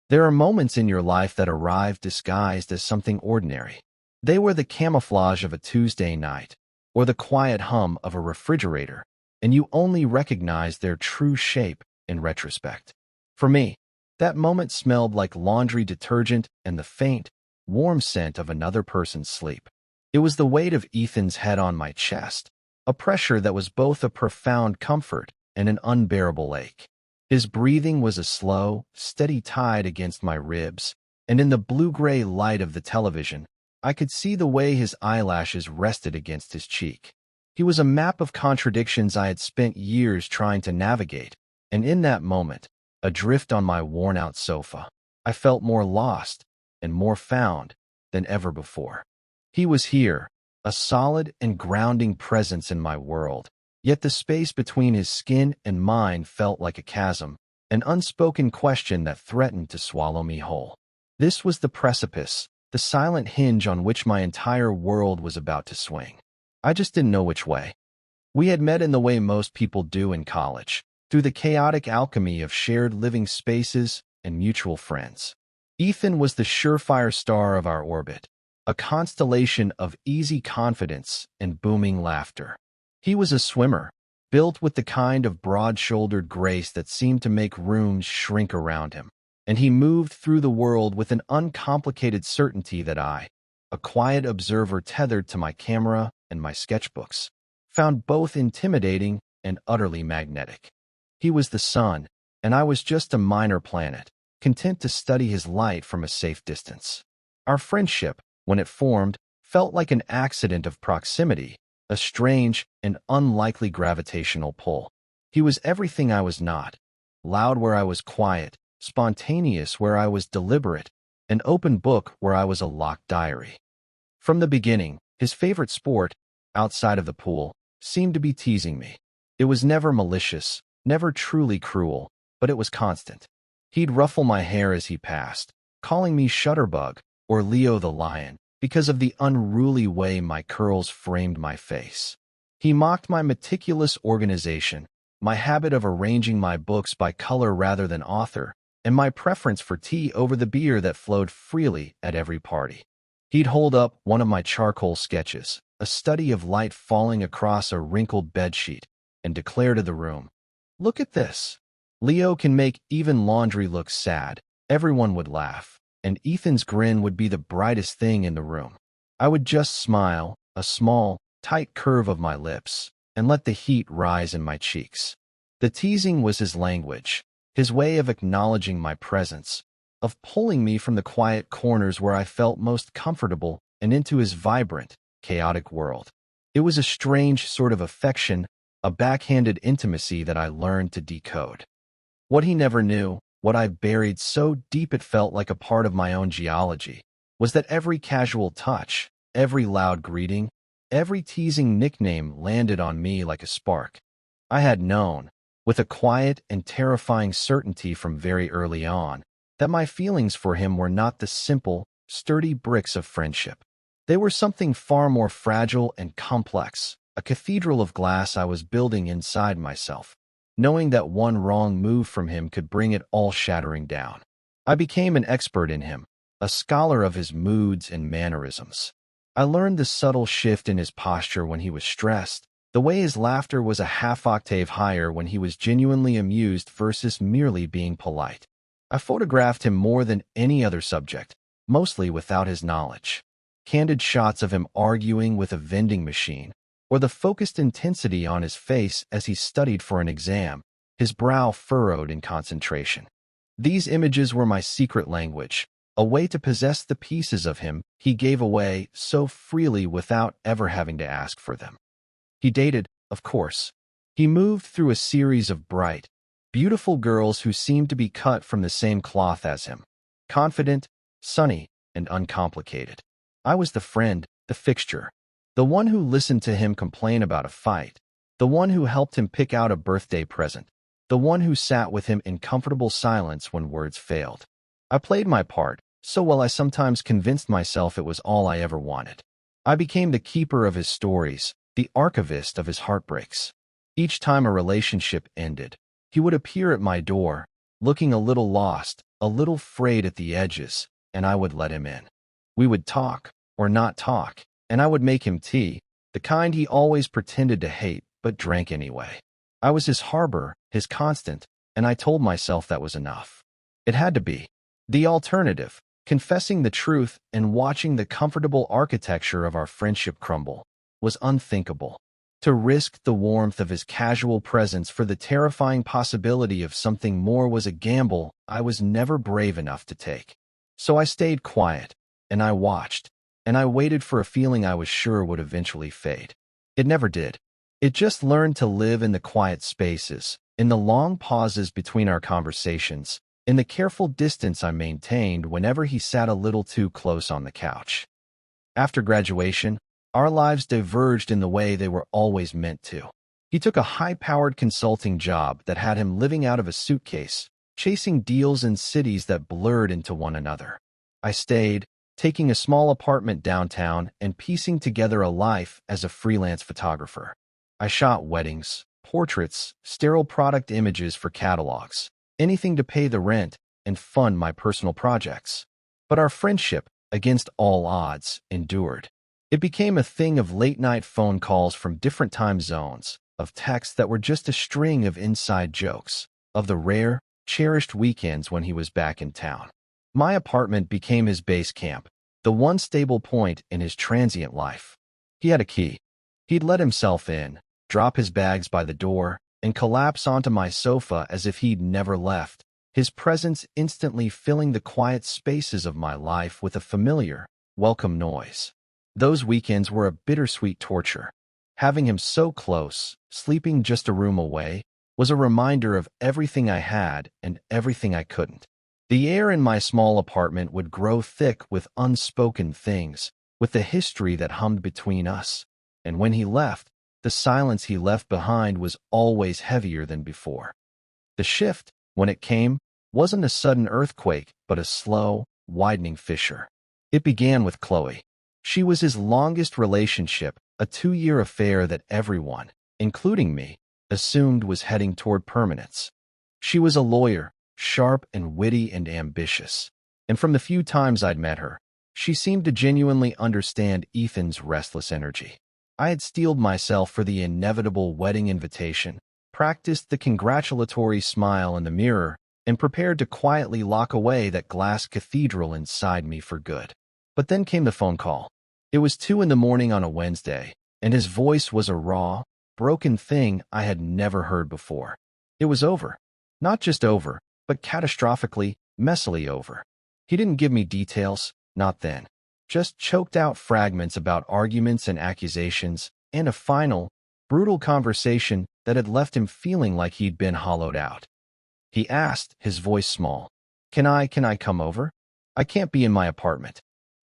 There are moments in your life that arrive disguised as something ordinary. They were the camouflage of a Tuesday night, or the quiet hum of a refrigerator, and you only recognize their true shape in retrospect. For me, that moment smelled like laundry detergent and the faint, warm scent of another person's sleep. It was the weight of Ethan's head on my chest, a pressure that was both a profound comfort and an unbearable ache. His breathing was a slow, steady tide against my ribs, and in the blue-gray light of the television, I could see the way his eyelashes rested against his cheek. He was a map of contradictions I had spent years trying to navigate, and in that moment, adrift on my worn-out sofa, I felt more lost and more found than ever before. He was here, a solid and grounding presence in my world, yet the space between his skin and mine felt like a chasm, an unspoken question that threatened to swallow me whole. This was the precipice, the silent hinge on which my entire world was about to swing. I just didn't know which way. We had met in the way most people do in college, through the chaotic alchemy of shared living spaces and mutual friends. Ethan was the surefire star of our orbit, a constellation of easy confidence and booming laughter. He was a swimmer, built with the kind of broad-shouldered grace that seemed to make rooms shrink around him, and he moved through the world with an uncomplicated certainty that I, a quiet observer tethered to my camera and my sketchbooks, found both intimidating and utterly magnetic. He was the sun, and I was just a minor planet, content to study his light from a safe distance. Our friendship, when it formed, felt like an accident of proximity, a strange and unlikely gravitational pull. He was everything I was not, loud where I was quiet, spontaneous where I was deliberate, an open book where I was a locked diary. From the beginning, his favorite sport, outside of the pool, seemed to be teasing me. It was never malicious, never truly cruel, but it was constant. He'd ruffle my hair as he passed, calling me Shutterbug or Leo the Lion because of the unruly way my curls framed my face. He mocked my meticulous organization, my habit of arranging my books by color rather than author, and my preference for tea over the beer that flowed freely at every party. He'd hold up one of my charcoal sketches, a study of light falling across a wrinkled bedsheet, and declare to the room, "Look at this. Leo can make even laundry look sad." Everyone would laugh, and Ethan's grin would be the brightest thing in the room. I would just smile, a small, tight curve of my lips, and let the heat rise in my cheeks. The teasing was his language, his way of acknowledging my presence, of pulling me from the quiet corners where I felt most comfortable and into his vibrant, chaotic world. It was a strange sort of affection, a backhanded intimacy that I learned to decode. What he never knew, what I buried so deep it felt like a part of my own geology, was that every casual touch, every loud greeting, every teasing nickname landed on me like a spark. I had known, with a quiet and terrifying certainty from very early on, that my feelings for him were not the simple, sturdy bricks of friendship. They were something far more fragile and complex, a cathedral of glass I was building inside myself, knowing that one wrong move from him could bring it all shattering down. I became an expert in him, a scholar of his moods and mannerisms. I learned the subtle shift in his posture when he was stressed, the way his laughter was a half-octave higher when he was genuinely amused versus merely being polite. I photographed him more than any other subject, mostly without his knowledge. Candid shots of him arguing with a vending machine, or the focused intensity on his face as he studied for an exam, his brow furrowed in concentration. These images were my secret language, a way to possess the pieces of him he gave away so freely without ever having to ask for them. He dated, of course. He moved through a series of bright, beautiful girls who seemed to be cut from the same cloth as him, confident, sunny, and uncomplicated. I was the friend, the fixture, the one who listened to him complain about a fight, the one who helped him pick out a birthday present, the one who sat with him in comfortable silence when words failed. I played my part, so well I sometimes convinced myself it was all I ever wanted. I became the keeper of his stories, the archivist of his heartbreaks. Each time a relationship ended, he would appear at my door, looking a little lost, a little frayed at the edges, and I would let him in. We would talk, or not talk, and I would make him tea, the kind he always pretended to hate but drank anyway. I was his harbor, his constant, and I told myself that was enough. It had to be. The alternative, confessing the truth and watching the comfortable architecture of our friendship crumble, was unthinkable. To risk the warmth of his casual presence for the terrifying possibility of something more was a gamble I was never brave enough to take. So I stayed quiet, and I watched, and I waited for a feeling I was sure would eventually fade. It never did. It just learned to live in the quiet spaces, in the long pauses between our conversations, in the careful distance I maintained whenever he sat a little too close on the couch. After graduation, our lives diverged in the way they were always meant to. He took a high-powered consulting job that had him living out of a suitcase, chasing deals in cities that blurred into one another. I stayed, taking a small apartment downtown and piecing together a life as a freelance photographer. I shot weddings, portraits, sterile product images for catalogs, anything to pay the rent and fund my personal projects. But our friendship, against all odds, endured. It became a thing of late-night phone calls from different time zones, of texts that were just a string of inside jokes, of the rare, cherished weekends when he was back in town. My apartment became his base camp, the one stable point in his transient life. He had a key. He'd let himself in, drop his bags by the door, and collapse onto my sofa as if he'd never left, his presence instantly filling the quiet spaces of my life with a familiar, welcome noise. Those weekends were a bittersweet torture. Having him so close, sleeping just a room away, was a reminder of everything I had and everything I couldn't. The air in my small apartment would grow thick with unspoken things, with the history that hummed between us. And when he left, the silence he left behind was always heavier than before. The shift, when it came, wasn't a sudden earthquake, but a slow, widening fissure. It began with Chloe. She was his longest relationship, a 2-year affair that everyone, including me, assumed was heading toward permanence. She was a lawyer, sharp and witty and ambitious, and from the few times I'd met her, she seemed to genuinely understand Ethan's restless energy. I had steeled myself for the inevitable wedding invitation, practiced the congratulatory smile in the mirror, and prepared to quietly lock away that glass cathedral inside me for good. But then came the phone call. It was 2 in the morning on a Wednesday, and his voice was a raw, broken thing I had never heard before. It was over. Not just over, but catastrophically, messily over. He didn't give me details, not then. Just choked out fragments about arguments and accusations, and a final, brutal conversation that had left him feeling like he'd been hollowed out. He asked, his voice small, Can I come over? I can't be in my apartment.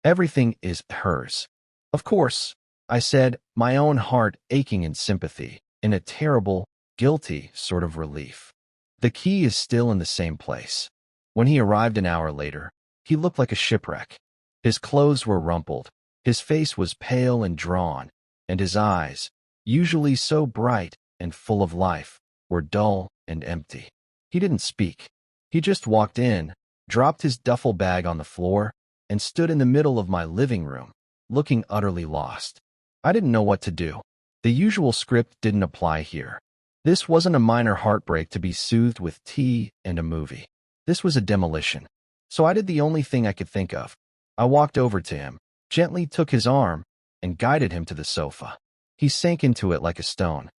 Everything is hers. Of course, I said, my own heart aching in sympathy, in a terrible, guilty sort of relief. The key is still in the same place. When he arrived an hour later, he looked like a shipwreck. His clothes were rumpled, his face was pale and drawn, and his eyes, usually so bright and full of life, were dull and empty. He didn't speak. He just walked in, dropped his duffel bag on the floor, and stood in the middle of my living room, looking utterly lost. I didn't know what to do. The usual script didn't apply here. This wasn't a minor heartbreak to be soothed with tea and a movie. This was a demolition. So I did the only thing I could think of. I walked over to him, gently took his arm, and guided him to the sofa. He sank into it like a stone.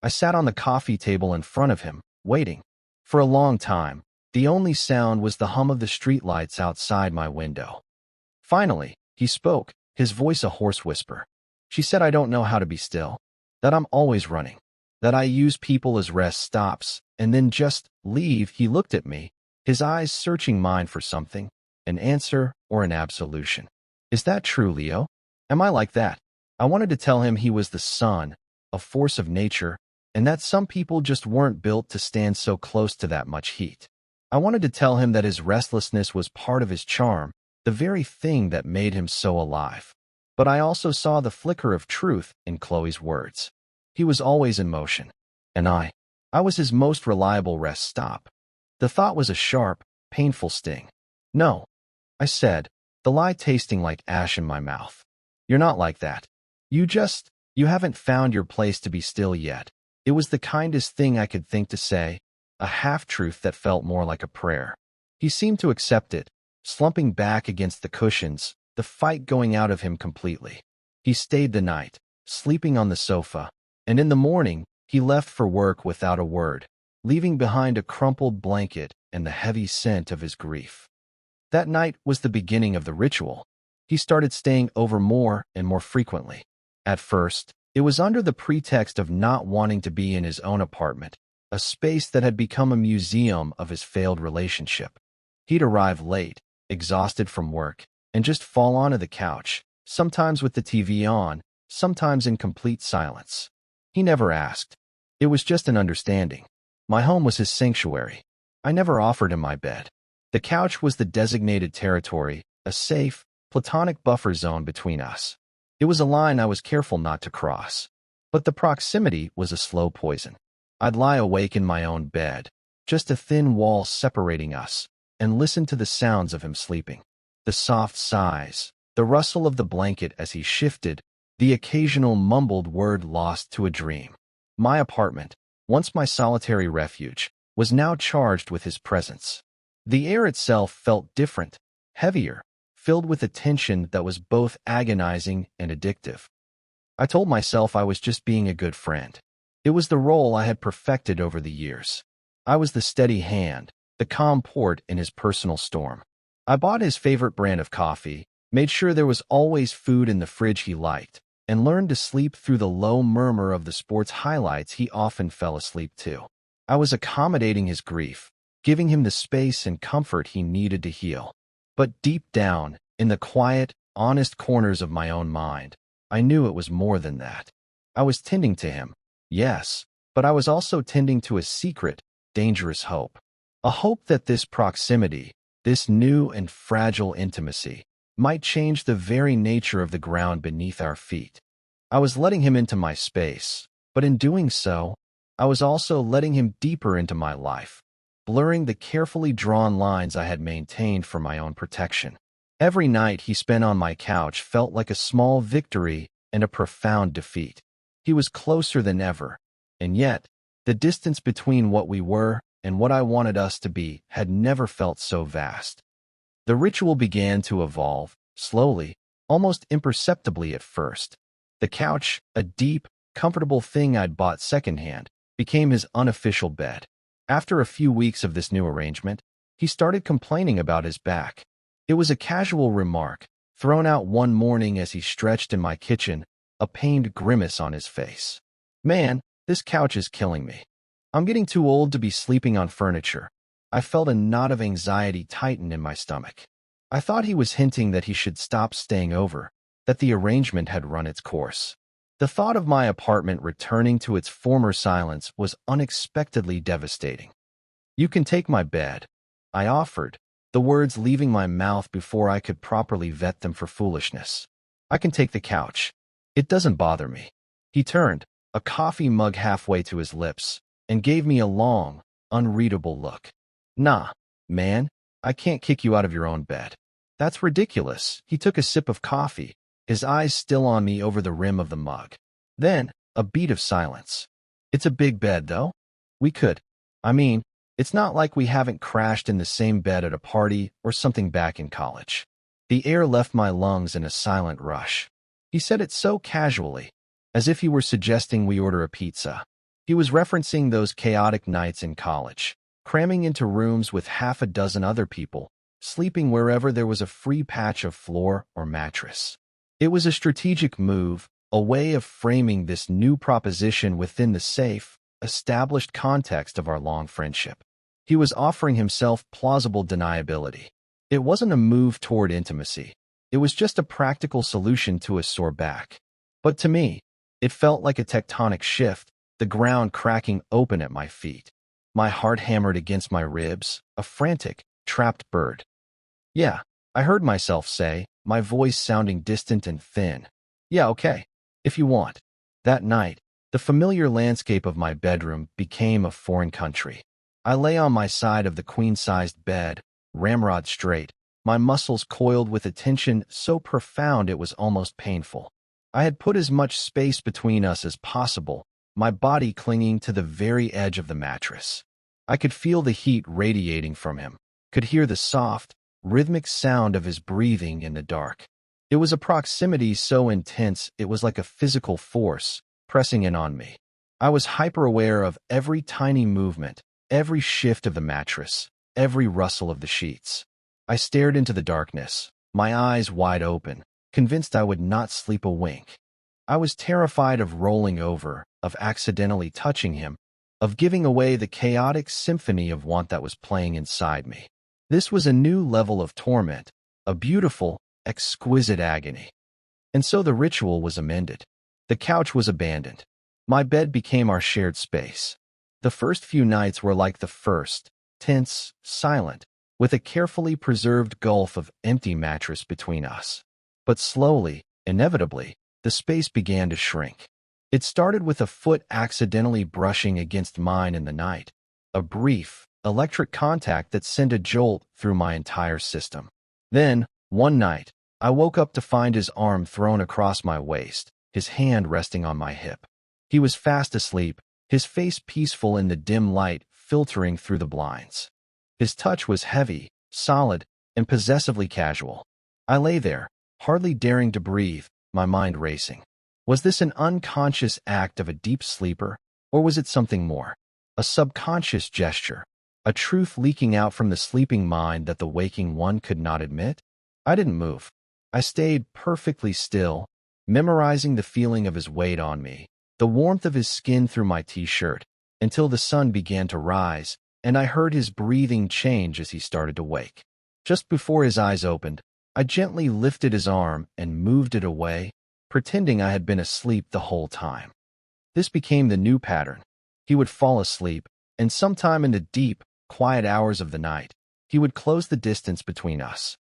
I sat on the coffee table in front of him, waiting. For a long time, the only sound was the hum of the streetlights outside my window. Finally, he spoke, his voice a hoarse whisper. She said I don't know how to be still, that I'm always running, that I use people as rest stops, and then just leave. He looked at me, his eyes searching mine for something, an answer or an absolution. Is that true, Leo? Am I like that? I wanted to tell him he was the sun, a force of nature, and that some people just weren't built to stand so close to that much heat. I wanted to tell him that his restlessness was part of his charm, the very thing that made him so alive. But I also saw the flicker of truth in Chloe's words. He was always in motion, and I was his most reliable rest stop. The thought was a sharp, painful sting. "No," I said, the lie tasting like ash in my mouth. "You're not like that. You haven't found your place to be still yet." It was the kindest thing I could think to say, a half-truth that felt more like a prayer. He seemed to accept it, slumping back against the cushions, the fight going out of him completely. He stayed the night, sleeping on the sofa, and in the morning, he left for work without a word, leaving behind a crumpled blanket and the heavy scent of his grief. That night was the beginning of the ritual. He started staying over more and more frequently. At first, it was under the pretext of not wanting to be in his own apartment, a space that had become a museum of his failed relationship. He'd arrive late, exhausted from work, and just fall onto the couch, sometimes with the TV on, sometimes in complete silence. He never asked. It was just an understanding. My home was his sanctuary. I never offered him my bed. The couch was the designated territory, a safe, platonic buffer zone between us. It was a line I was careful not to cross. But the proximity was a slow poison. I'd lie awake in my own bed, just a thin wall separating us, and listen to the sounds of him sleeping. The soft sighs, the rustle of the blanket as he shifted, the occasional mumbled word lost to a dream. My apartment, once my solitary refuge, was now charged with his presence. The air itself felt different, heavier, filled with a tension that was both agonizing and addictive. I told myself I was just being a good friend. It was the role I had perfected over the years. I was the steady hand, the calm port in his personal storm. I bought his favorite brand of coffee, made sure there was always food in the fridge he liked, and learned to sleep through the low murmur of the sports highlights he often fell asleep to. I was accommodating his grief, giving him the space and comfort he needed to heal. But deep down, in the quiet, honest corners of my own mind, I knew it was more than that. I was tending to him, yes, but I was also tending to a secret, dangerous hope. A hope that this proximity, this new and fragile intimacy, might change the very nature of the ground beneath our feet. I was letting him into my space, but in doing so, I was also letting him deeper into my life, blurring the carefully drawn lines I had maintained for my own protection. Every night he spent on my couch felt like a small victory and a profound defeat. He was closer than ever, and yet, the distance between what we were and what I wanted us to be had never felt so vast. The ritual began to evolve, slowly, almost imperceptibly at first. The couch, a deep, comfortable thing I'd bought secondhand, became his unofficial bed. After a few weeks of this new arrangement, he started complaining about his back. It was a casual remark, thrown out one morning as he stretched in my kitchen, a pained grimace on his face. "Man, this couch is killing me. I'm getting too old to be sleeping on furniture." I felt a knot of anxiety tighten in my stomach. I thought he was hinting that he should stop staying over, that the arrangement had run its course. The thought of my apartment returning to its former silence was unexpectedly devastating. "You can take my bed," I offered, the words leaving my mouth before I could properly vet them for foolishness. "I can take the couch. It doesn't bother me." He turned, a coffee mug halfway to his lips, and gave me a long, unreadable look. "Nah, man, I can't kick you out of your own bed. That's ridiculous." He took a sip of coffee, his eyes still on me over the rim of the mug. Then, a beat of silence. "It's a big bed, though. It's not like we haven't crashed in the same bed at a party or something back in college." The air left my lungs in a silent rush. He said it so casually, as if he were suggesting we order a pizza. He was referencing those chaotic nights in college, cramming into rooms with half a dozen other people, sleeping wherever there was a free patch of floor or mattress. It was a strategic move, a way of framing this new proposition within the safe, established context of our long friendship. He was offering himself plausible deniability. It wasn't a move toward intimacy. It was just a practical solution to a sore back. But to me, it felt like a tectonic shift, the ground cracking open at my feet. My heart hammered against my ribs, a frantic, trapped bird. "Yeah," I heard myself say, my voice sounding distant and thin. "Yeah, okay, if you want." That night, the familiar landscape of my bedroom became a foreign country. I lay on my side of the queen-sized bed, ramrod straight, my muscles coiled with a tension so profound it was almost painful. I had put as much space between us as possible, my body clinging to the very edge of the mattress. I could feel the heat radiating from him, could hear the soft, rhythmic sound of his breathing in the dark. It was a proximity so intense it was like a physical force pressing in on me. I was hyper-aware of every tiny movement, every shift of the mattress, every rustle of the sheets. I stared into the darkness, my eyes wide open, convinced I would not sleep a wink. I was terrified of rolling over, of accidentally touching him, of giving away the chaotic symphony of want that was playing inside me. This was a new level of torment, a beautiful, exquisite agony. And so the ritual was amended. The couch was abandoned. My bed became our shared space. The first few nights were like the first, tense, silent, with a carefully preserved gulf of empty mattress between us. But slowly, inevitably, the space began to shrink. It started with a foot accidentally brushing against mine in the night, a brief, electric contact that sent a jolt through my entire system. Then, one night, I woke up to find his arm thrown across my waist, his hand resting on my hip. He was fast asleep, his face peaceful in the dim light filtering through the blinds. His touch was heavy, solid, and possessively casual. I lay there, hardly daring to breathe, my mind racing. Was this an unconscious act of a deep sleeper, or was it something more? A subconscious gesture, a truth leaking out from the sleeping mind that the waking one could not admit? I didn't move. I stayed perfectly still, memorizing the feeling of his weight on me, the warmth of his skin through my t-shirt, until the sun began to rise, and I heard his breathing change as he started to wake. Just before his eyes opened, I gently lifted his arm and moved it away, pretending I had been asleep the whole time. This became the new pattern. He would fall asleep, and sometime in the deep, quiet hours of the night, he would close the distance between us.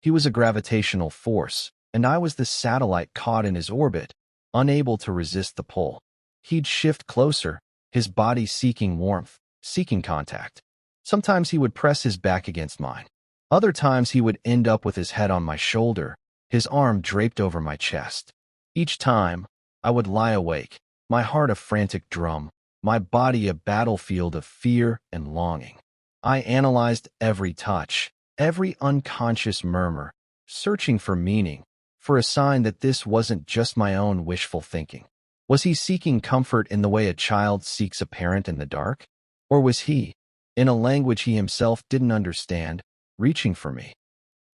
He was a gravitational force, and I was the satellite caught in his orbit, unable to resist the pull. He'd shift closer, his body seeking warmth, seeking contact. Sometimes he would press his back against mine. Other times he would end up with his head on my shoulder, his arm draped over my chest. Each time, I would lie awake, my heart a frantic drum, my body a battlefield of fear and longing. I analyzed every touch, every unconscious murmur, searching for meaning, for a sign that this wasn't just my own wishful thinking. Was he seeking comfort in the way a child seeks a parent in the dark? Or was he, in a language he himself didn't understand, reaching for me?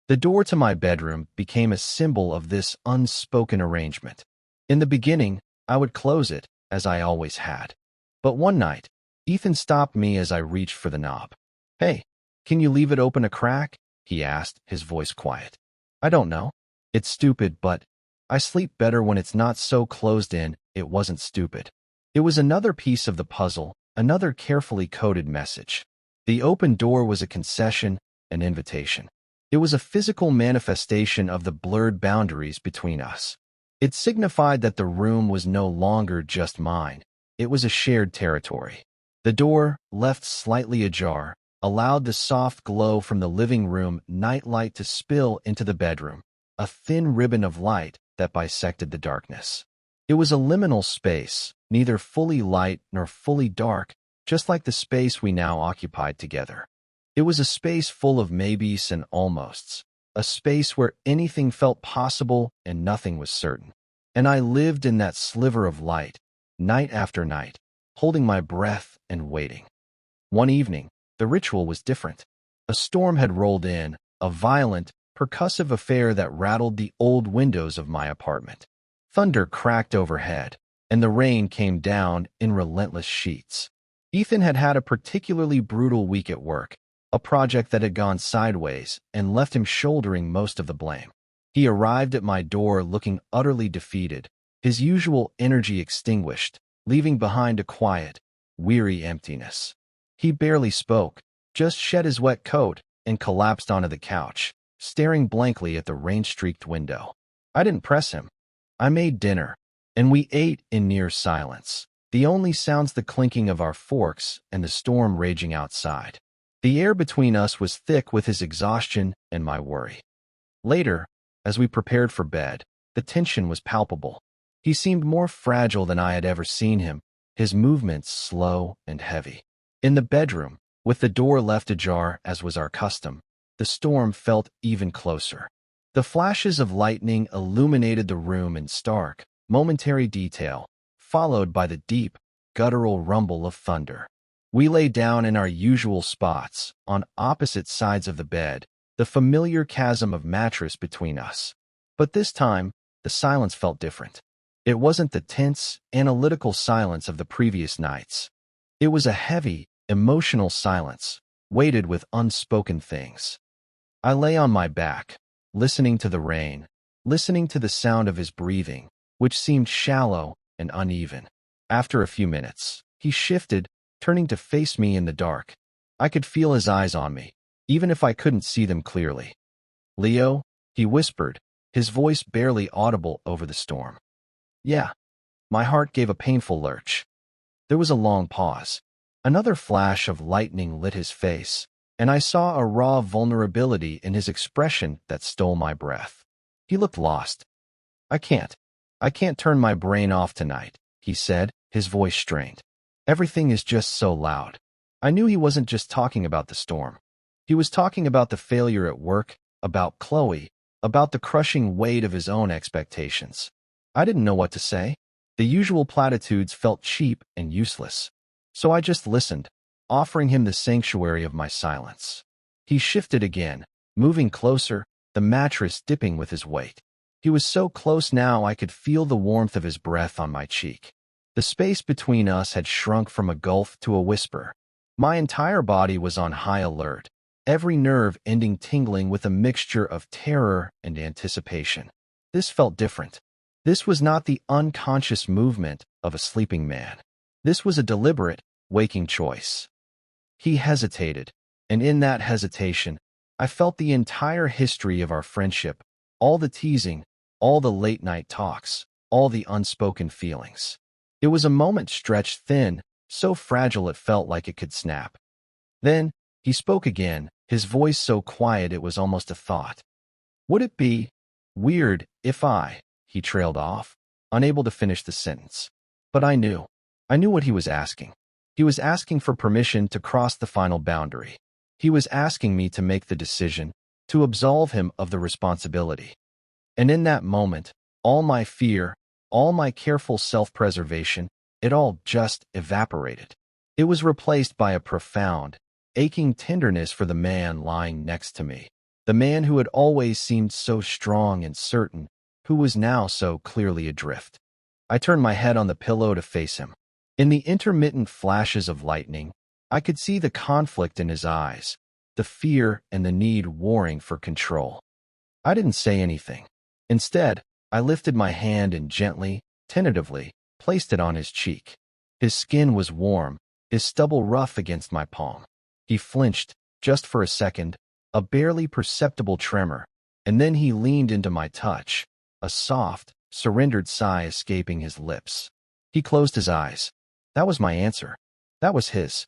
The door to my bedroom became a symbol of this unspoken arrangement. In the beginning, I would close it, as I always had. But one night, Ethan stopped me as I reached for the knob. "Hey, can you leave it open a crack?" he asked, his voice quiet. "I don't know. It's stupid, but I sleep better when it's not so closed in." It wasn't stupid. It was another piece of the puzzle, another carefully coded message. The open door was a concession, an invitation. It was a physical manifestation of the blurred boundaries between us. It signified that the room was no longer just mine. It was a shared territory. The door, left slightly ajar, allowed the soft glow from the living room nightlight to spill into the bedroom, a thin ribbon of light that bisected the darkness. It was a liminal space, neither fully light nor fully dark, just like the space we now occupied together. It was a space full of maybes and almosts, a space where anything felt possible and nothing was certain. And I lived in that sliver of light, night after night, holding my breath and waiting. One evening, the ritual was different. A storm had rolled in, a violent, percussive affair that rattled the old windows of my apartment. Thunder cracked overhead, and the rain came down in relentless sheets. Ethan had had a particularly brutal week at work, a project that had gone sideways and left him shouldering most of the blame. He arrived at my door looking utterly defeated, his usual energy extinguished, leaving behind a quiet, weary emptiness. He barely spoke, just shed his wet coat and collapsed onto the couch, staring blankly at the rain-streaked window. I didn't press him. I made dinner, and we ate in near silence, the only sounds the clinking of our forks and the storm raging outside. The air between us was thick with his exhaustion and my worry. Later, as we prepared for bed, the tension was palpable. He seemed more fragile than I had ever seen him, his movements slow and heavy. In the bedroom, with the door left ajar as was our custom, the storm felt even closer. The flashes of lightning illuminated the room in stark, momentary detail, followed by the deep, guttural rumble of thunder. We lay down in our usual spots, on opposite sides of the bed, the familiar chasm of mattress between us. But this time, the silence felt different. It wasn't the tense, analytical silence of the previous nights. It was a heavy, emotional silence, weighted with unspoken things. I lay on my back, listening to the rain, listening to the sound of his breathing, which seemed shallow and uneven. After a few minutes, he shifted, turning to face me in the dark. I could feel his eyes on me, even if I couldn't see them clearly. "Leo," he whispered, his voice barely audible over the storm. "Yeah." My heart gave a painful lurch. There was a long pause. Another flash of lightning lit his face, and I saw a raw vulnerability in his expression that stole my breath. He looked lost. I can't turn my brain off tonight," he said, his voice strained. "Everything is just so loud." I knew he wasn't just talking about the storm. He was talking about the failure at work, about Chloe, about the crushing weight of his own expectations. I didn't know what to say. The usual platitudes felt cheap and useless. So I just listened, offering him the sanctuary of my silence. He shifted again, moving closer, the mattress dipping with his weight. He was so close now I could feel the warmth of his breath on my cheek. The space between us had shrunk from a gulf to a whisper. My entire body was on high alert, every nerve ending tingling with a mixture of terror and anticipation. This felt different. This was not the unconscious movement of a sleeping man. This was a deliberate, waking choice. He hesitated, and in that hesitation, I felt the entire history of our friendship, all the teasing, all the late-night talks, all the unspoken feelings. It was a moment stretched thin, so fragile it felt like it could snap. Then, he spoke again, his voice so quiet it was almost a thought. "Would it be weird if I—" He trailed off, unable to finish the sentence. But I knew what he was asking. He was asking for permission to cross the final boundary. He was asking me to make the decision, to absolve him of the responsibility. And in that moment, all my fear, all my careful self-preservation, it all just evaporated. It was replaced by a profound, aching tenderness for the man lying next to me, the man who had always seemed so strong and certain, who was now so clearly adrift. I turned my head on the pillow to face him. In the intermittent flashes of lightning, I could see the conflict in his eyes, the fear and the need warring for control. I didn't say anything. Instead, I lifted my hand and gently, tentatively, placed it on his cheek. His skin was warm, his stubble rough against my palm. He flinched, just for a second, a barely perceptible tremor, and then he leaned into my touch, a soft, surrendered sigh escaping his lips. He closed his eyes. That was my answer. That was his.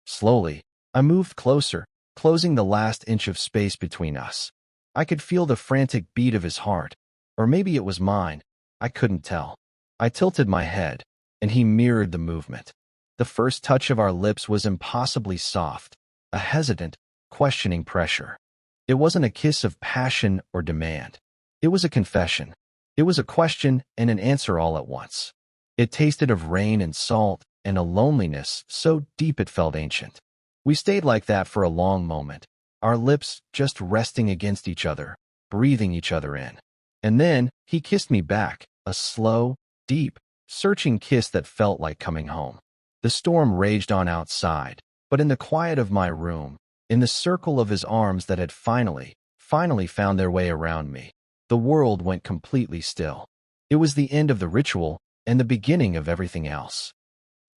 Slowly, I moved closer, closing the last inch of space between us. I could feel the frantic beat of his heart, or maybe it was mine. I couldn't tell. I tilted my head, and he mirrored the movement. The first touch of our lips was impossibly soft, a hesitant, questioning pressure. It wasn't a kiss of passion or demand. It was a confession. It was a question and an answer all at once. It tasted of rain and salt and a loneliness so deep it felt ancient. We stayed like that for a long moment, our lips just resting against each other, breathing each other in. And then he kissed me back, a slow, deep, searching kiss that felt like coming home. The storm raged on outside, but in the quiet of my room, in the circle of his arms that had finally found their way around me, the world went completely still. It was the end of the ritual and the beginning of everything else.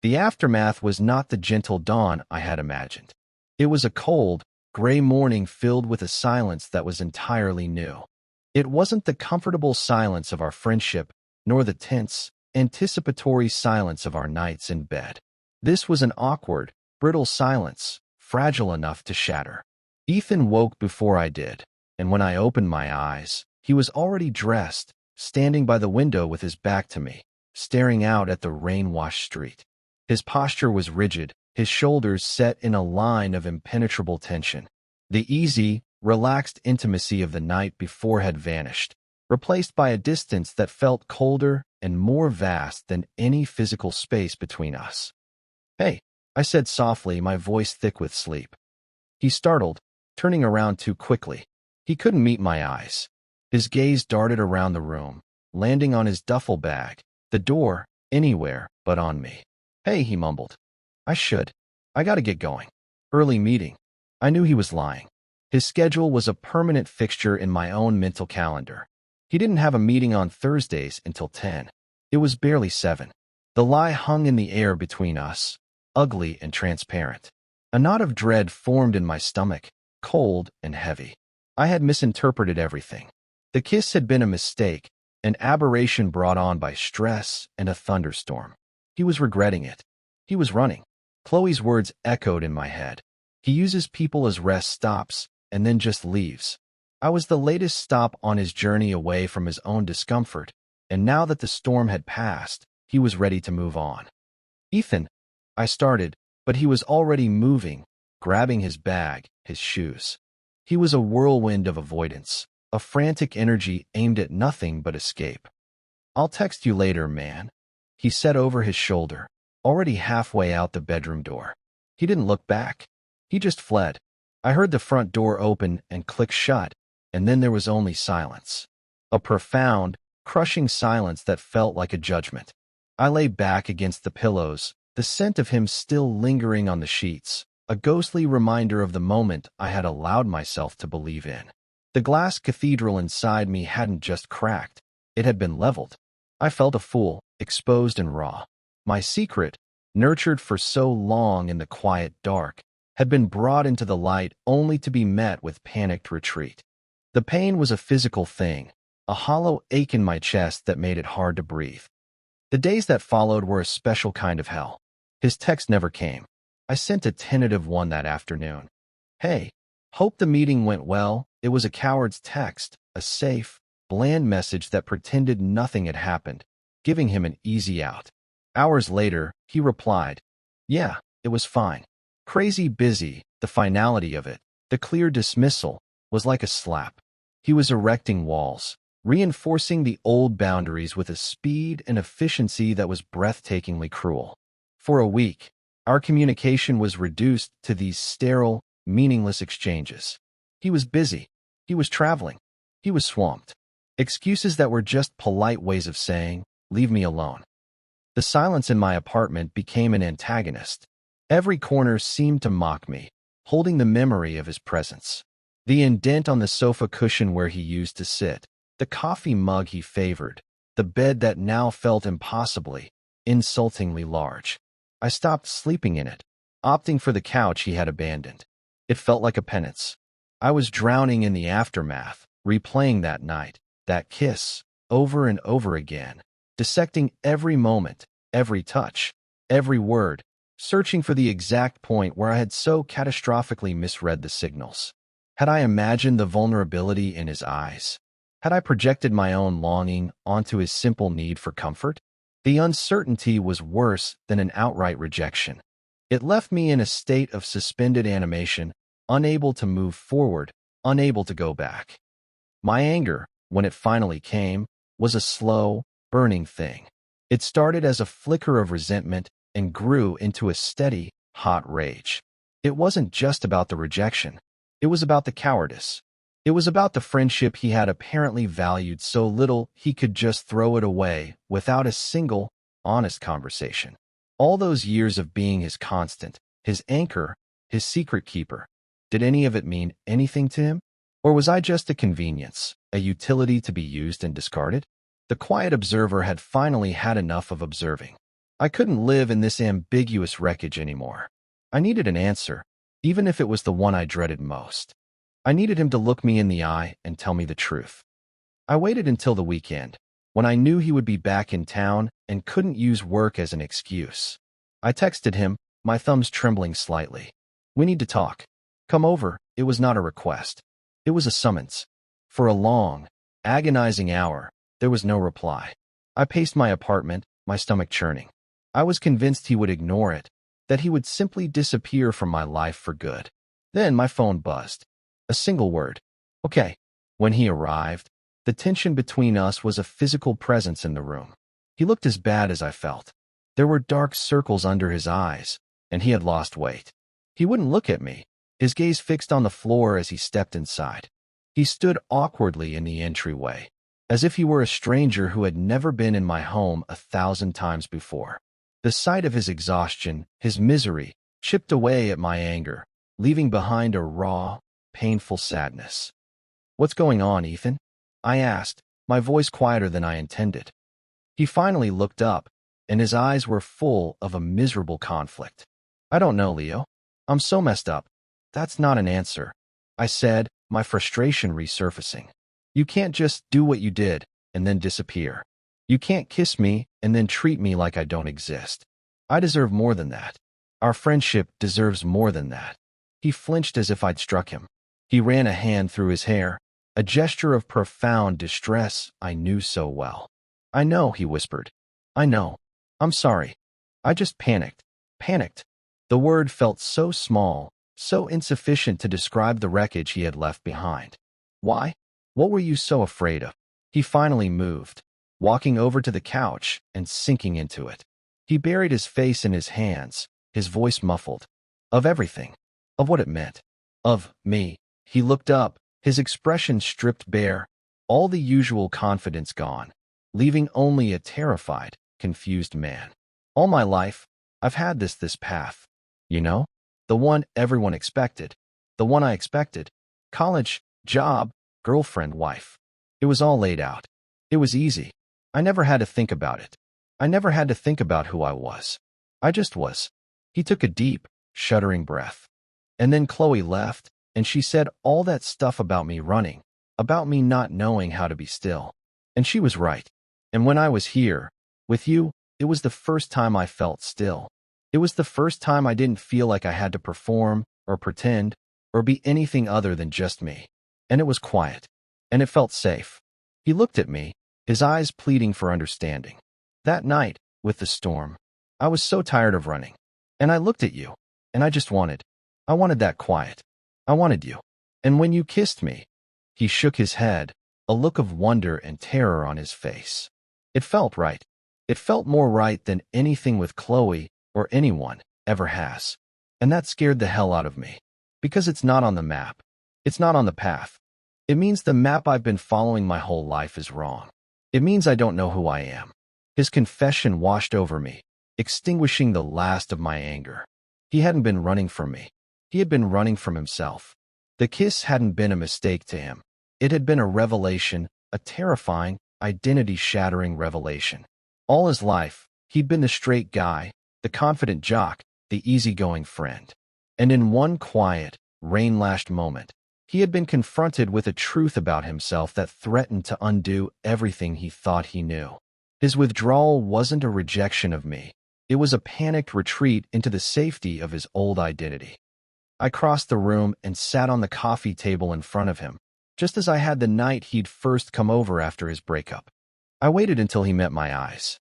The aftermath was not the gentle dawn I had imagined. It was a cold, gray morning filled with a silence that was entirely new. It wasn't the comfortable silence of our friendship, nor the tense, anticipatory silence of our nights in bed. This was an awkward, brittle silence, fragile enough to shatter. Ethan woke before I did, and when I opened my eyes, he was already dressed, standing by the window with his back to me, staring out at the rain-washed street. His posture was rigid, his shoulders set in a line of impenetrable tension. The easy, relaxed intimacy of the night before had vanished, replaced by a distance that felt colder and more vast than any physical space between us. "Hey," I said softly, my voice thick with sleep. He startled, turning around too quickly. He couldn't meet my eyes. His gaze darted around the room, landing on his duffel bag, the door, anywhere but on me. "Hey," he mumbled. I gotta get going. Early meeting." I knew he was lying. His schedule was a permanent fixture in my own mental calendar. He didn't have a meeting on Thursdays until 10. It was barely 7. The lie hung in the air between us, ugly and transparent. A knot of dread formed in my stomach, cold and heavy. I had misinterpreted everything. The kiss had been a mistake, an aberration brought on by stress and a thunderstorm. He was regretting it. He was running. Chloe's words echoed in my head. He uses people as rest stops and then just leaves. I was the latest stop on his journey away from his own discomfort, and now that the storm had passed, he was ready to move on. "Ethan," I started, but he was already moving, grabbing his bag, his shoes. He was a whirlwind of avoidance, a frantic energy aimed at nothing but escape. "I'll text you later, man," he said over his shoulder, already halfway out the bedroom door. He didn't look back. He just fled. I heard the front door open and click shut, and then there was only silence. A profound, crushing silence that felt like a judgment. I lay back against the pillows, the scent of him still lingering on the sheets, a ghostly reminder of the moment I had allowed myself to believe in. The glass cathedral inside me hadn't just cracked, it had been leveled. I felt a fool, exposed and raw. My secret, nurtured for so long in the quiet dark, had been brought into the light only to be met with panicked retreat. The pain was a physical thing, a hollow ache in my chest that made it hard to breathe. The days that followed were a special kind of hell. His text never came. I sent a tentative one that afternoon. "Hey, hope the meeting went well." It was a coward's text, a safe, bland message that pretended nothing had happened, giving him an easy out. Hours later, he replied, "Yeah, it was fine. Crazy busy." The finality of it, the clear dismissal, was like a slap. He was erecting walls, reinforcing the old boundaries with a speed and efficiency that was breathtakingly cruel. For a week, our communication was reduced to these sterile, meaningless exchanges. He was busy. He was traveling. He was swamped. Excuses that were just polite ways of saying, "Leave me alone." The silence in my apartment became an antagonist. Every corner seemed to mock me, holding the memory of his presence. The indent on the sofa cushion where he used to sit, the coffee mug he favored, the bed that now felt impossibly, insultingly large. I stopped sleeping in it, opting for the couch he had abandoned. It felt like a penance. I was drowning in the aftermath, replaying that night, that kiss, over and over again, dissecting every moment, every touch, every word, searching for the exact point where I had so catastrophically misread the signals. Had I imagined the vulnerability in his eyes? Had I projected my own longing onto his simple need for comfort? The uncertainty was worse than an outright rejection. It left me in a state of suspended animation, unable to move forward, unable to go back. My anger, when it finally came, was a slow, burning thing. It started as a flicker of resentment and grew into a steady, hot rage. It wasn't just about the rejection. It was about the cowardice. It was about the friendship he had apparently valued so little he could just throw it away without a single, honest conversation. All those years of being his constant, his anchor, his secret keeper. Did any of it mean anything to him? Or was I just a convenience, a utility to be used and discarded? The quiet observer had finally had enough of observing. I couldn't live in this ambiguous wreckage anymore. I needed an answer, even if it was the one I dreaded most. I needed him to look me in the eye and tell me the truth. I waited until the weekend, when I knew he would be back in town and couldn't use work as an excuse. I texted him, my thumbs trembling slightly. We need to talk. Come over. It was not a request. It was a summons. For a long, agonizing hour, there was no reply. I paced my apartment, my stomach churning. I was convinced he would ignore it, that he would simply disappear from my life for good. Then my phone buzzed. A single word. Okay. When he arrived, the tension between us was a physical presence in the room. He looked as bad as I felt. There were dark circles under his eyes, and he had lost weight. He wouldn't look at me, his gaze fixed on the floor as he stepped inside. He stood awkwardly in the entryway, as if he were a stranger who had never been in my home 1,000 times before. The sight of his exhaustion, his misery, chipped away at my anger, leaving behind a raw, painful sadness. "What's going on, Ethan?" I asked, my voice quieter than I intended. He finally looked up, and his eyes were full of a miserable conflict. "I don't know, Leo. I'm so messed up." "That's not an answer," I said, my frustration resurfacing. "You can't just do what you did and then disappear. You can't kiss me and then treat me like I don't exist. I deserve more than that. Our friendship deserves more than that." He flinched as if I'd struck him. He ran a hand through his hair, a gesture of profound distress I knew so well. "I know," he whispered. "I know. I'm sorry. I just panicked." Panicked. The word felt so small, so insufficient to describe the wreckage he had left behind. "Why? What were you so afraid of?" He finally moved, walking over to the couch and sinking into it. He buried his face in his hands, his voice muffled. "Of everything. Of what it meant. Of me." He looked up, his expression stripped bare, all the usual confidence gone, leaving only a terrified, confused man. "All my life, I've had this path. You know? The one everyone expected. The one I expected. College, job, girlfriend, wife. It was all laid out. It was easy. I never had to think about it. I never had to think about who I was. I just was." He took a deep, shuddering breath. "And then Chloe left, and she said all that stuff about me running, about me not knowing how to be still. And she was right. And when I was here, with you, it was the first time I felt still. It was the first time I didn't feel like I had to perform, or pretend, or be anything other than just me. And it was quiet. And it felt safe." He looked at me, his eyes pleading for understanding. "That night, with the storm, I was so tired of running. And I looked at you, and I wanted that quiet. I wanted you. And when you kissed me," he shook his head, a look of wonder and terror on his face. "It felt right. It felt more right than anything with Chloe or anyone ever has. And that scared the hell out of me. Because it's not on the map. It's not on the path. It means the map I've been following my whole life is wrong. It means I don't know who I am." His confession washed over me, extinguishing the last of my anger. He hadn't been running from me. He had been running from himself. The kiss hadn't been a mistake to him. It had been a revelation, a terrifying, identity-shattering revelation. All his life, he'd been the straight guy, the confident jock, the easygoing friend. And in one quiet, rain-lashed moment, he had been confronted with a truth about himself that threatened to undo everything he thought he knew. His withdrawal wasn't a rejection of me. It was a panicked retreat into the safety of his old identity. I crossed the room and sat on the coffee table in front of him, just as I had the night he'd first come over after his breakup. I waited until he met my eyes.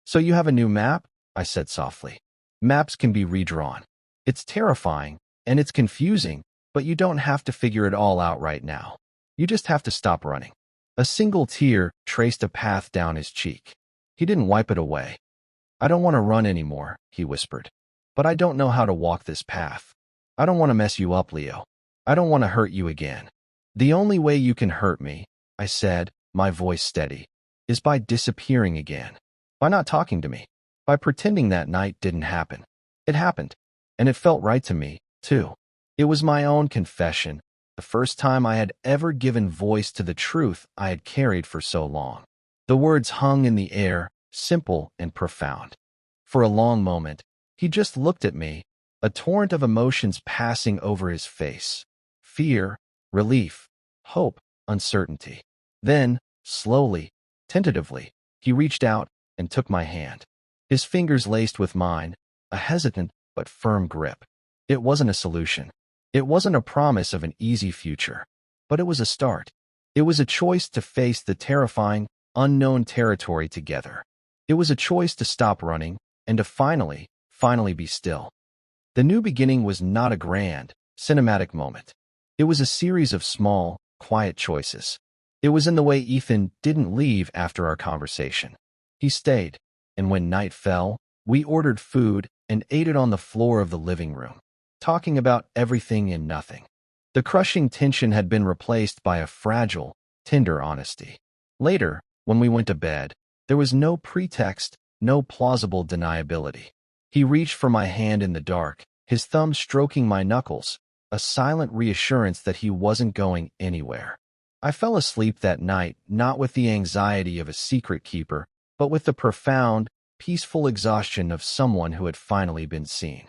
"So you have a new map?" I said softly. "Maps can be redrawn. It's terrifying, and it's confusing, but you don't have to figure it all out right now. You just have to stop running." A single tear traced a path down his cheek. He didn't wipe it away. "I don't want to run anymore," he whispered. "But I don't know how to walk this path. I don't want to mess you up, Leo. I don't want to hurt you again." "The only way you can hurt me," I said, my voice steady, "is by disappearing again. By not talking to me. By pretending that night didn't happen. It happened. And it felt right to me, too. It was my own confession, the first time I had ever given voice to the truth I had carried for so long." The words hung in the air, simple and profound. For a long moment, he just looked at me, a torrent of emotions passing over his face. Fear, relief, hope, uncertainty. Then, slowly, tentatively, he reached out and took my hand. His fingers laced with mine, a hesitant but firm grip. It wasn't a solution. It wasn't a promise of an easy future. But it was a start. It was a choice to face the terrifying, unknown territory together. It was a choice to stop running and to finally be still. The new beginning was not a grand, cinematic moment. It was a series of small, quiet choices. It was in the way Ethan didn't leave after our conversation. He stayed, and when night fell, we ordered food and ate it on the floor of the living room, talking about everything and nothing. The crushing tension had been replaced by a fragile, tender honesty. Later, when we went to bed, there was no pretext, no plausible deniability. He reached for my hand in the dark, his thumb stroking my knuckles, a silent reassurance that he wasn't going anywhere. I fell asleep that night, not with the anxiety of a secret keeper, but with the profound, peaceful exhaustion of someone who had finally been seen.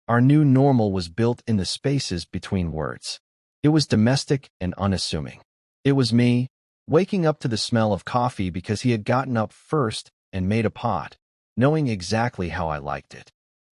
Our new normal was built in the spaces between words. It was domestic and unassuming. It was me, waking up to the smell of coffee because he had gotten up first and made a pot, knowing exactly how I liked it.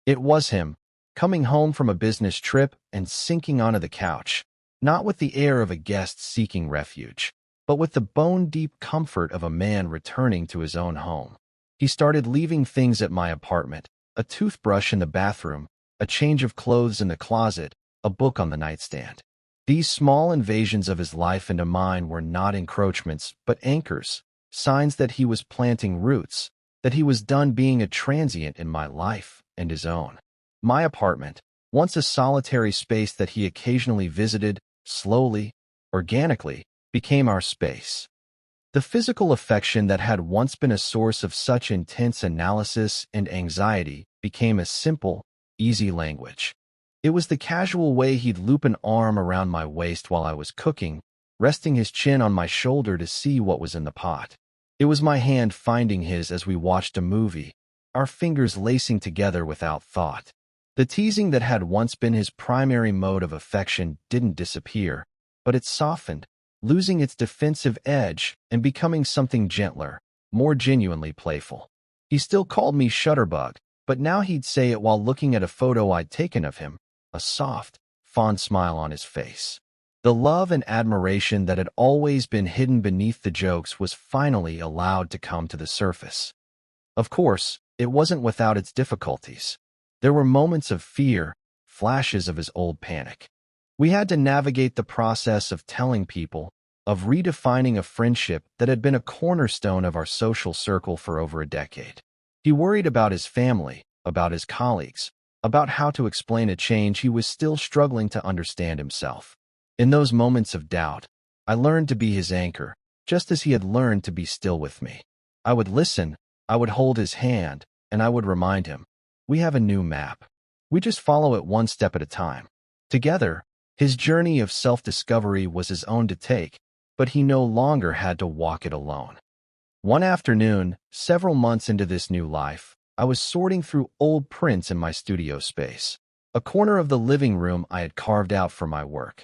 It was him, coming home from a business trip and sinking onto the couch, not with the air of a guest seeking refuge, but with the bone-deep comfort of a man returning to his own home. He started leaving things at my apartment, a toothbrush in the bathroom, a change of clothes in the closet, a book on the nightstand. These small invasions of his life into mine were not encroachments, but anchors, signs that he was planting roots, that he was done being a transient in my life and his own. My apartment, once a solitary space that he occasionally visited, slowly, organically, became our space. The physical affection that had once been a source of such intense analysis and anxiety became a simple, easy language. It was the casual way he'd loop an arm around my waist while I was cooking, resting his chin on my shoulder to see what was in the pot. It was my hand finding his as we watched a movie, our fingers lacing together without thought. The teasing that had once been his primary mode of affection didn't disappear, but it softened, losing its defensive edge and becoming something gentler, more genuinely playful. He still called me Shutterbug, but now he'd say it while looking at a photo I'd taken of him, a soft, fond smile on his face. The love and admiration that had always been hidden beneath the jokes was finally allowed to come to the surface. Of course, it wasn't without its difficulties. There were moments of fear, flashes of his old panic. We had to navigate the process of telling people, of redefining a friendship that had been a cornerstone of our social circle for over a decade. He worried about his family, about his colleagues, about how to explain a change he was still struggling to understand himself. In those moments of doubt, I learned to be his anchor, just as he had learned to be still with me. I would listen, I would hold his hand, and I would remind him, we have a new map. We just follow it one step at a time. Together, his journey of self-discovery was his own to take, but he no longer had to walk it alone. One afternoon, several months into this new life, I was sorting through old prints in my studio space, a corner of the living room I had carved out for my work.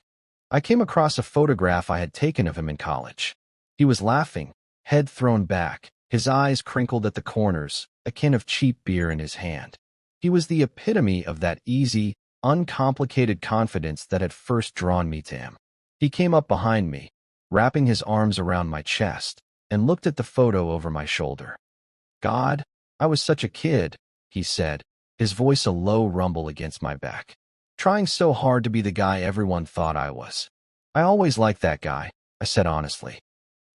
I came across a photograph I had taken of him in college. He was laughing, head thrown back, his eyes crinkled at the corners, a can of cheap beer in his hand. He was the epitome of that easy, uncomplicated confidence that had first drawn me to him. He came up behind me, wrapping his arms around my chest, and looked at the photo over my shoulder. God, I was such a kid, he said, his voice a low rumble against my back. Trying so hard to be the guy everyone thought I was. I always liked that guy, I said honestly.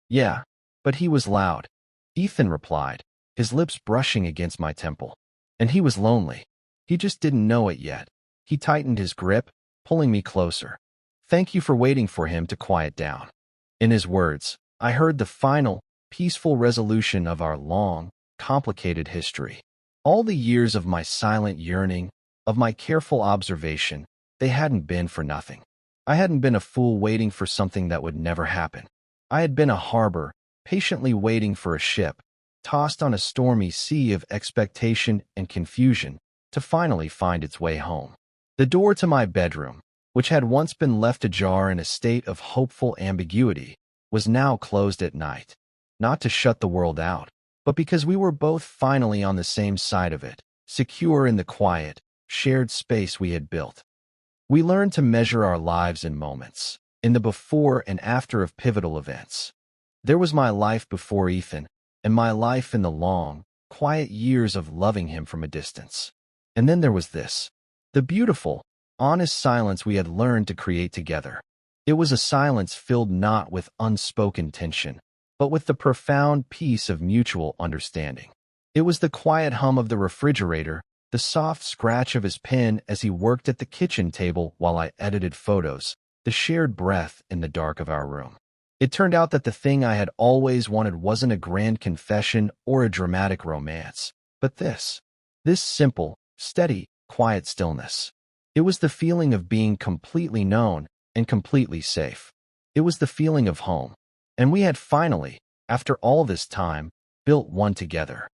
Yeah, but he was loud, Ethan replied, his lips brushing against my temple. And he was lonely. He just didn't know it yet. He tightened his grip, pulling me closer. Thank you for waiting for him to quiet down. In his words, I heard the final, peaceful resolution of our long, complicated history. All the years of my silent yearning, of my careful observation, they hadn't been for nothing. I hadn't been a fool waiting for something that would never happen. I had been a harbor, patiently waiting for a ship, tossed on a stormy sea of expectation and confusion, to finally find its way home. The door to my bedroom, which had once been left ajar in a state of hopeful ambiguity, was now closed at night, not to shut the world out, but because we were both finally on the same side of it, secure in the quiet, shared space we had built. We learned to measure our lives in moments, in the before and after of pivotal events. There was my life before Ethan, and my life in the long, quiet years of loving him from a distance. And then there was this, the beautiful, honest silence we had learned to create together. It was a silence filled not with unspoken tension, but with the profound peace of mutual understanding. It was the quiet hum of the refrigerator, the soft scratch of his pen as he worked at the kitchen table while I edited photos, the shared breath in the dark of our room. It turned out that the thing I had always wanted wasn't a grand confession or a dramatic romance, but this simple, steady, quiet stillness. It was the feeling of being completely known and completely safe. It was the feeling of home. And we had finally, after all this time, built one together.